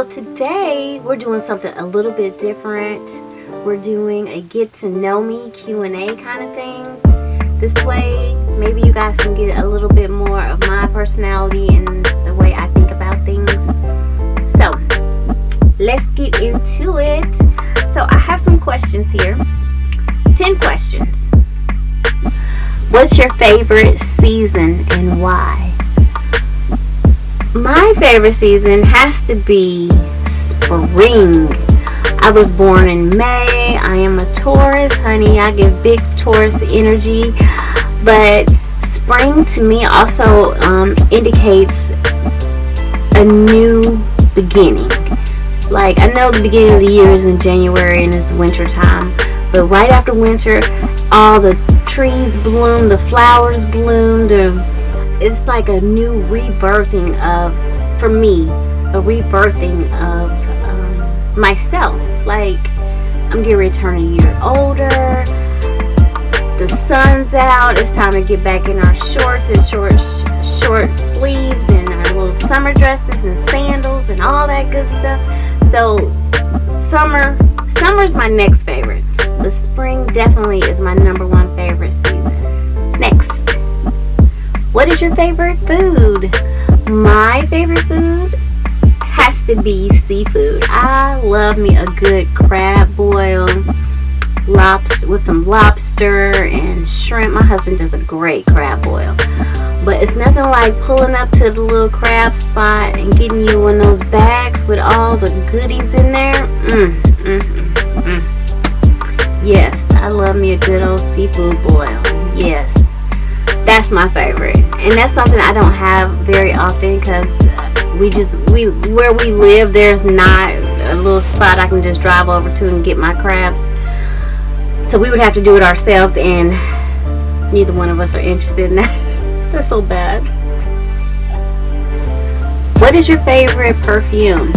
So today we're doing something a little bit different. We're doing a get to know me Q&A kind of thing. This way, maybe you guys can get a little bit more of my personality and the way I think about things. So let's get into it. So I have some questions here. 10 questions. What's your favorite season and why? My favorite season has to be spring. I was born in May. I am a Taurus, honey. I give big Taurus energy. But spring to me also indicates a new beginning. Like, I know the beginning of the year is in January and it's winter time. But right after winter, all the trees bloom, the flowers bloom, it's like a new rebirthing of, for me, a rebirthing of myself. Like, I'm getting ready to turn a year older. The sun's out. It's time to get back in our shorts and short sleeves and our little summer dresses and sandals and all that good stuff. So, summer's my next favorite. But spring definitely is my number one favorite season. Next. What is your favorite food? My favorite food has to be seafood. I love me a good crab boil, with some lobster and shrimp. My husband does a great crab boil. But it's nothing like pulling up to the little crab spot and getting you one of those bags with all the goodies in there. Yes, I love me a good old seafood boil. Yes. That's my favorite, and that's something I don't have very often because where we live, there's not a little spot I can just drive over to and get my crabs. So we would have to do it ourselves, and neither one of us are interested in that. That's so bad. What is your favorite perfume?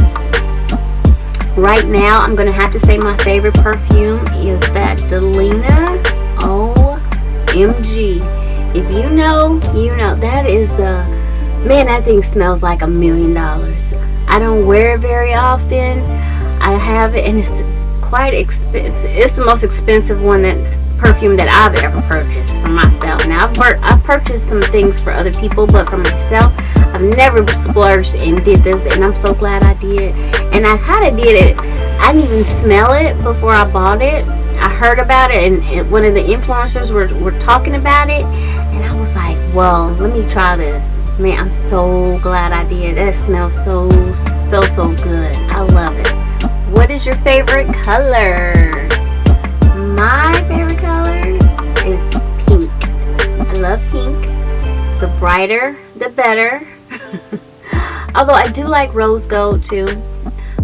Right now, I'm gonna have to say my favorite perfume is that Delina OMG. If you know, you know. That is that thing smells like $1 million. I don't wear it very often. I have it and it's quite expensive. It's the most expensive perfume that I've ever purchased for myself. Now I've purchased some things for other people, but for myself, I've never splurged and did this, and I'm so glad I did. And I kind of did it. I didn't even smell it before I bought it. I heard about it, and one of the influencers were talking about it, and I was like, well, let me try this. Man, I'm so glad I did. That smells so good. I love it. What is your favorite color? My favorite color is pink. I love pink. The brighter, the better. Although I do like rose gold too.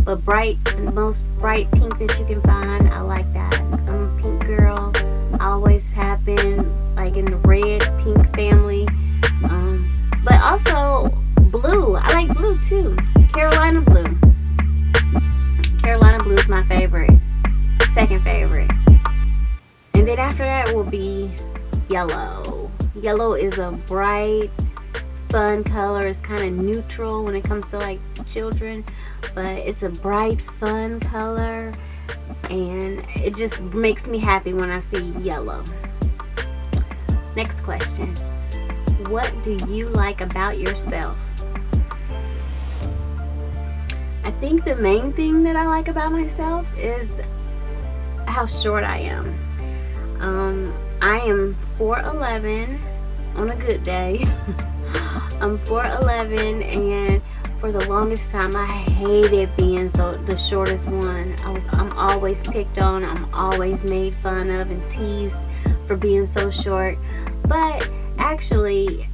But the most bright pink that you can find, I like that. I'm a pink girl. I always have been, like, in the red, pink family. But also blue. I like blue too. Carolina blue. Carolina blue is my favorite. Second favorite. And then after that will be yellow. Yellow is a bright, fun color. It's kind of neutral when it comes to like children, but it's a bright, fun color, and it just makes me happy when I see yellow. Next question. What do you like about yourself? I think the main thing that I like about myself is how short I am. I am 4'11" on a good day. I'm 4'11", and for the longest time I hated being the shortest one. I'm always picked on. I'm always made fun of and teased for being so short. But actually,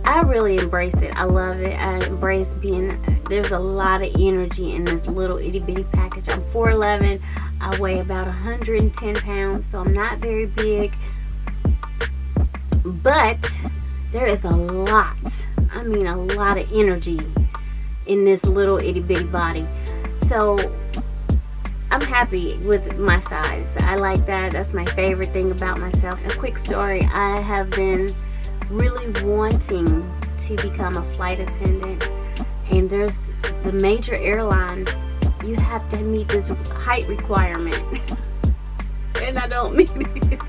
I really embrace it. I love it. I embrace there's a lot of energy in this little itty bitty package. I'm 4'11". I weigh about 110 pounds, so I'm not very big. But there is a lot of energy in this little itty bitty body. So I'm happy with my size. I like that. That's my favorite thing about myself. A quick story. I have been really wanting to become a flight attendant, And there's the major airlines, you have to meet this height requirement. And I don't mean it.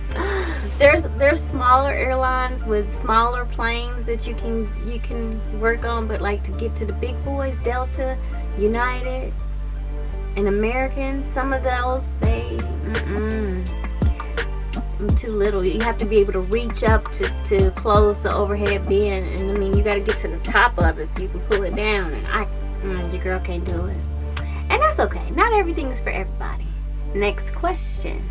There's smaller airlines with smaller planes that you can work on, but like to get to the big boys, Delta, United, and American, some of those, I'm too little. You have to be able to reach up to close the overhead bin, and I mean, you got to get to the top of it so you can pull it down, and your girl can't do it. And that's okay. Not everything is for everybody. Next question.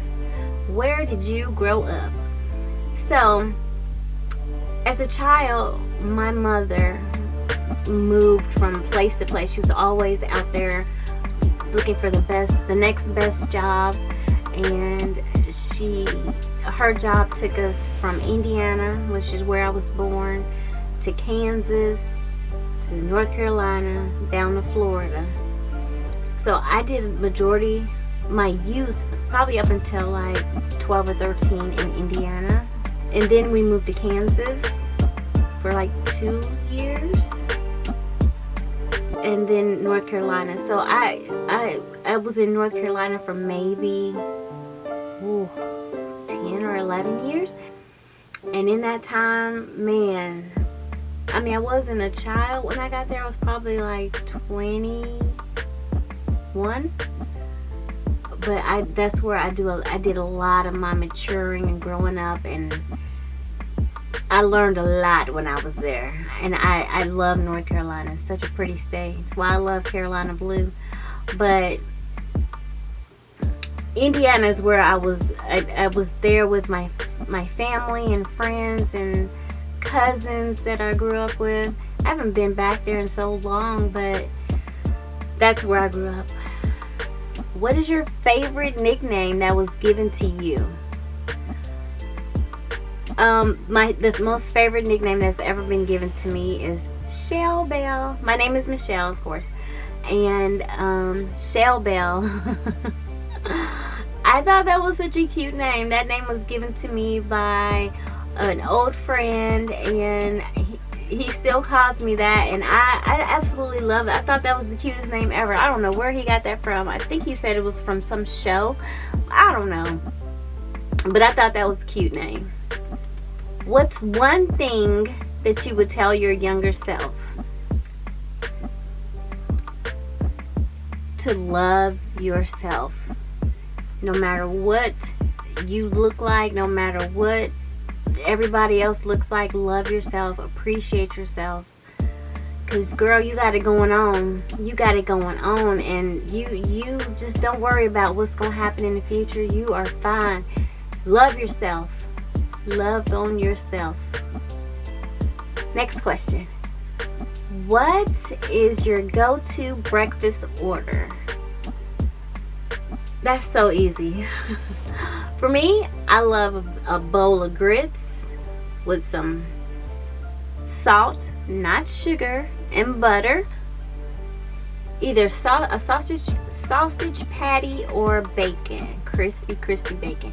Where did you grow up? So, as a child, my mother moved from place to place. She was always out there looking for the next best job, and her job took us from Indiana, which is where I was born, to Kansas, to North Carolina, down to Florida. So I did majority my youth, probably up until like 12 or 13 in Indiana, and then we moved to Kansas for like 2 years, and then North Carolina. So I was in North Carolina for maybe 10 or 11 years. And in that time, man, I mean, I wasn't a child when I got there. I was probably like 21. But that's where I did a lot of my maturing and growing up, and I learned a lot when I was there. And I love North Carolina. It's such a pretty state. It's why I love Carolina Blue. But Indiana is where I was there with my family and friends and cousins that I grew up with. I haven't been back there in so long, but that's where I grew up. What is your favorite nickname that was given to you? The most favorite nickname that's ever been given to me is Shell Bell. My name is Michelle, of course, and Shell Bell. I thought that was such a cute name. That name was given to me by an old friend, and he still calls me that, and I absolutely love it. I thought that was the cutest name ever. I don't know where he got that from. I think he said it was from some show. I don't know. But I thought that was a cute name. What's one thing that you would tell your younger self? To love yourself. No matter what you look like, no matter what everybody else looks like, love yourself, appreciate yourself. Because girl, you got it going on. You got it going on, and you just don't worry about what's going to happen in the future. You are fine. Love yourself. Love on yourself. Next question. What is your go-to breakfast order? That's so easy. For me, I love a bowl of grits with some salt, not sugar, and butter. Either a sausage patty or bacon, crispy bacon.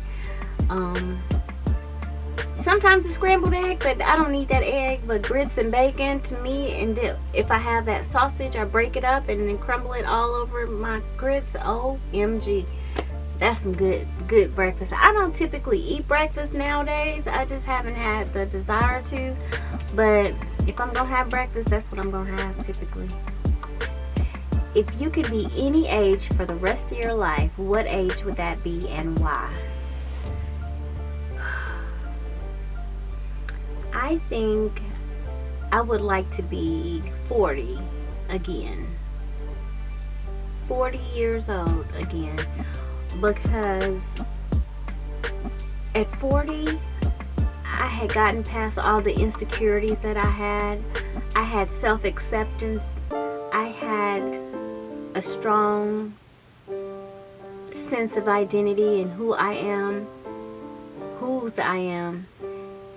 Sometimes a scrambled egg, but I don't need that egg. But grits and bacon to me, and if I have that sausage, I break it up and then crumble it all over my grits. OMG. That's some good breakfast. I don't typically eat breakfast nowadays. I just haven't had the desire to. But if I'm going to have breakfast, that's what I'm going to have typically. If you could be any age for the rest of your life, what age would that be and why? I think I would like to be 40 again. 40 years old again. Because at 40, I had gotten past all the insecurities that I had. I had self-acceptance. I had a strong sense of identity in who I am, whose I am,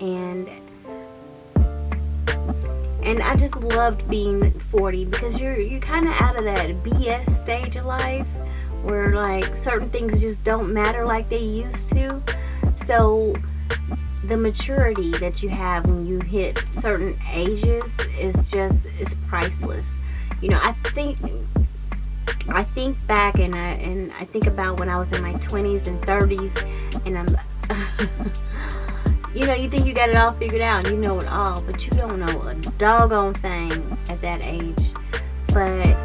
and I just loved being 40 because you're kind of out of that BS stage of life where like certain things just don't matter like they used to. So the maturity that you have when you hit certain ages is priceless. You know, I think back and I think about when I was in my 20s and 30s, and I'm you know, you think you got it all figured out and you know it all, but you don't know a doggone thing at that age. But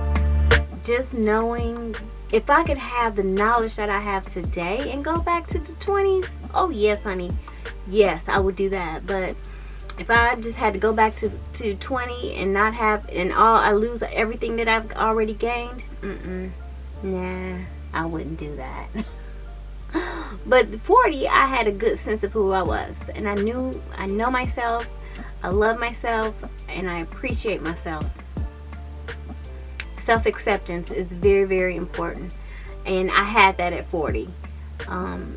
just knowing, if I could have the knowledge that I have today and go back to the 20s, oh yes, honey, yes, I would do that. But if I just had to go back to 20 and not have, and I lose everything that I've already gained, nah, I wouldn't do that. But 40, I had a good sense of who I was, and I know myself, I love myself, and I appreciate myself. Self-acceptance is very, very important, and I had that at 40.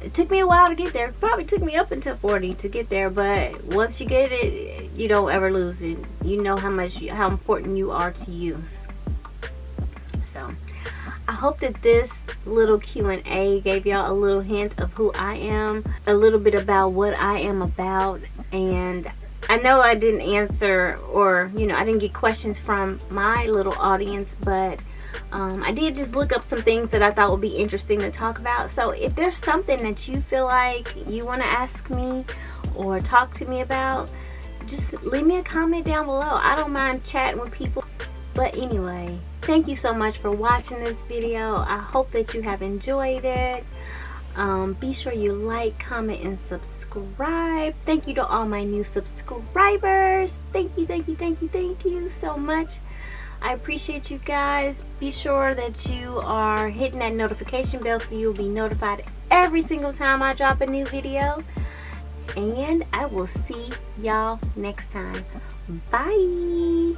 It took me a while to get there. Probably took me up until 40 to get there, but once you get it, you don't ever lose it. You know how important you are to you. So I hope that this little Q&A gave y'all a little hint of who I am, a little bit about what I am about. And I know I didn't answer, or you know, I didn't get questions from my little audience, but I did just look up some things that I thought would be interesting to talk about. So if there's something that you feel like you want to ask me or talk to me about, just leave me a comment down below. I don't mind chatting with people. But anyway, thank you so much for watching this video. I hope that you have enjoyed it. Be sure you like, comment, and subscribe. Thank you to all my new subscribers. Thank you so much. I appreciate you guys. Be sure that you are hitting that notification bell so you'll be notified every single time I drop a new video. And I will see y'all next time. Bye.